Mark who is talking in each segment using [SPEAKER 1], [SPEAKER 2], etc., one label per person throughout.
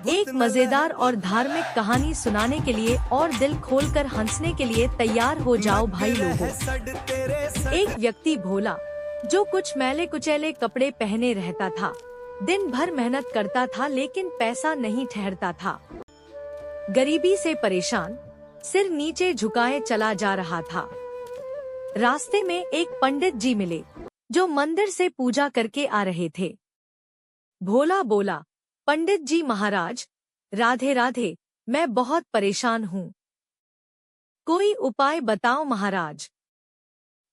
[SPEAKER 1] एक मजेदार और धार्मिक कहानी सुनाने के लिए और दिल खोलकर हंसने के लिए तैयार हो जाओ भाई लोगों। एक व्यक्ति भोला, जो कुछ मैले कुचैले कपड़े पहने रहता था, दिन भर मेहनत करता था लेकिन पैसा नहीं ठहरता था। गरीबी से परेशान, सिर नीचे झुकाए चला जा रहा था। रास्ते में एक पंडित जी मिले, जो मंदिर से पूजा करके आ रहे थे। भोला बोला, पंडित जी महाराज, राधे राधे, मैं बहुत परेशान हूँ, कोई उपाय बताओ महाराज।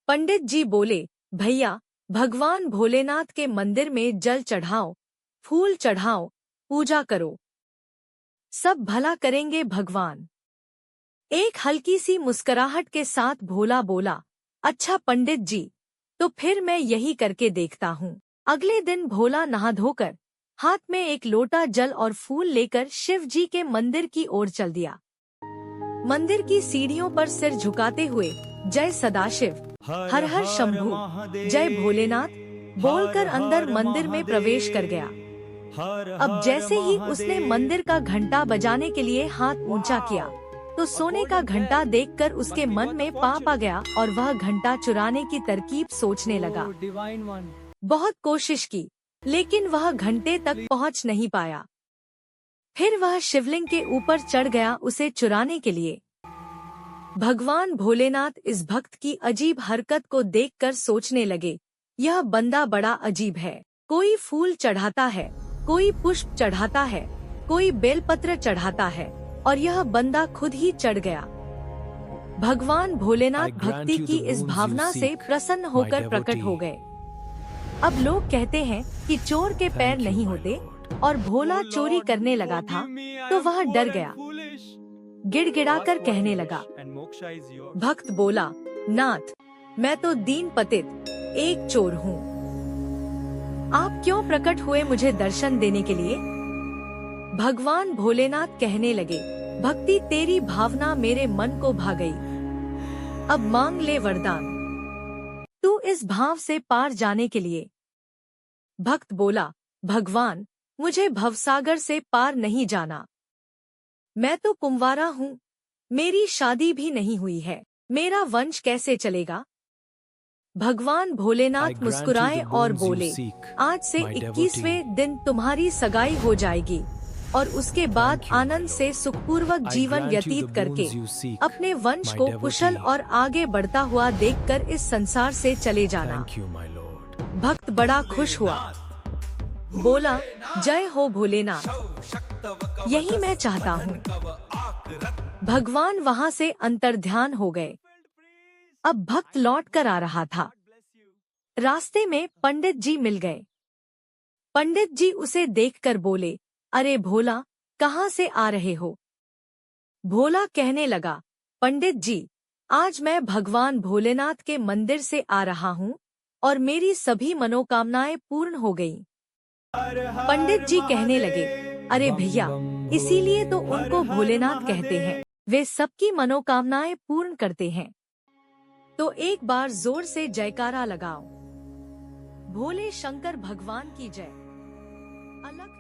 [SPEAKER 1] पंडित जी बोले, भैया, भगवान भोलेनाथ के मंदिर में जल चढ़ाओ, फूल चढ़ाओ, पूजा करो, सब भला करेंगे भगवान। एक हल्की सी मुस्कुराहट के साथ भोला बोला, अच्छा पंडित जी, तो फिर मैं यही करके देखता हूँ। अगले दिन भोला नहा धोकर हाथ में एक लोटा जल और फूल लेकर शिव जी के मंदिर की ओर चल दिया। मंदिर की सीढ़ियों पर सिर झुकाते हुए जय सदाशिव, हर हर शंभू, जय भोलेनाथ बोलकर अंदर मंदिर में प्रवेश कर गया। अब जैसे ही उसने मंदिर का घंटा बजाने के लिए हाथ ऊंचा किया, तो सोने का घंटा देखकर उसके मन में पाप आ गया और वह घंटा चुराने की तरकीब सोचने लगा। बहुत कोशिश की, लेकिन वह घंटे तक पहुंच नहीं पाया। फिर वह शिवलिंग के ऊपर चढ़ गया उसे चुराने के लिए। भगवान भोलेनाथ इस भक्त की अजीब हरकत को देखकर सोचने लगे, यह बंदा बड़ा अजीब है। कोई फूल चढ़ाता है, कोई पुष्प चढ़ाता है, कोई बेलपत्र चढ़ाता है, और यह बंदा खुद ही चढ़ गया। भगवान भोलेनाथ भक्ति की इस भावना से प्रसन्न होकर प्रकट हो गए। अब लोग कहते हैं कि चोर के पैर नहीं होते, और भोला चोरी करने लगा था तो वह डर गया, गिड़गिड़ाकर कहने लगा। भक्त बोला, नाथ, मैं तो दीन पतित एक चोर हूँ, आप क्यों प्रकट हुए मुझे दर्शन देने के लिए? भगवान भोलेनाथ कहने लगे, भक्ति तेरी भावना मेरे मन को भा गई, अब मांग ले वरदान, तू इस भाव से पार जाने के लिए। भक्त बोला, भगवान, मुझे भवसागर से पार नहीं जाना, मैं तो कुंवारा हूँ, मेरी शादी भी नहीं हुई है, मेरा वंश कैसे चलेगा? भगवान भोलेनाथ मुस्कुराए और बोले, आज से 21वें दिन तुम्हारी सगाई हो जाएगी, और उसके बाद आनंद से सुखपूर्वक जीवन व्यतीत करके अपने वंश को कुशल और आगे बढ़ता हुआ देखकर इस संसार से चले जाना। भक्त बड़ा खुश हुआ, बोला, जय हो भोलेनाथ, यही मैं चाहता हूँ। भगवान वहाँ से अंतर्ध्यान हो गए। अब भक्त लौट कर आ रहा था। रास्ते में पंडित जी मिल गए। पंडित जी उसे देखकर बोले, अरे भोला, कहाँ से आ रहे हो? भोला कहने लगा, पंडित जी, आज मैं भगवान भोलेनाथ के मंदिर से आ रहा हूँ और मेरी सभी मनोकामनाएं पूर्ण हो गईं। पंडित जी कहने लगे, अरे भैया, इसीलिए तो उनको भोलेनाथ कहते हैं, वे सबकी मनोकामनाएं पूर्ण करते हैं। तो एक बार जोर से जयकारा लगाओ, भोले शंकर भगवान की जय। अलग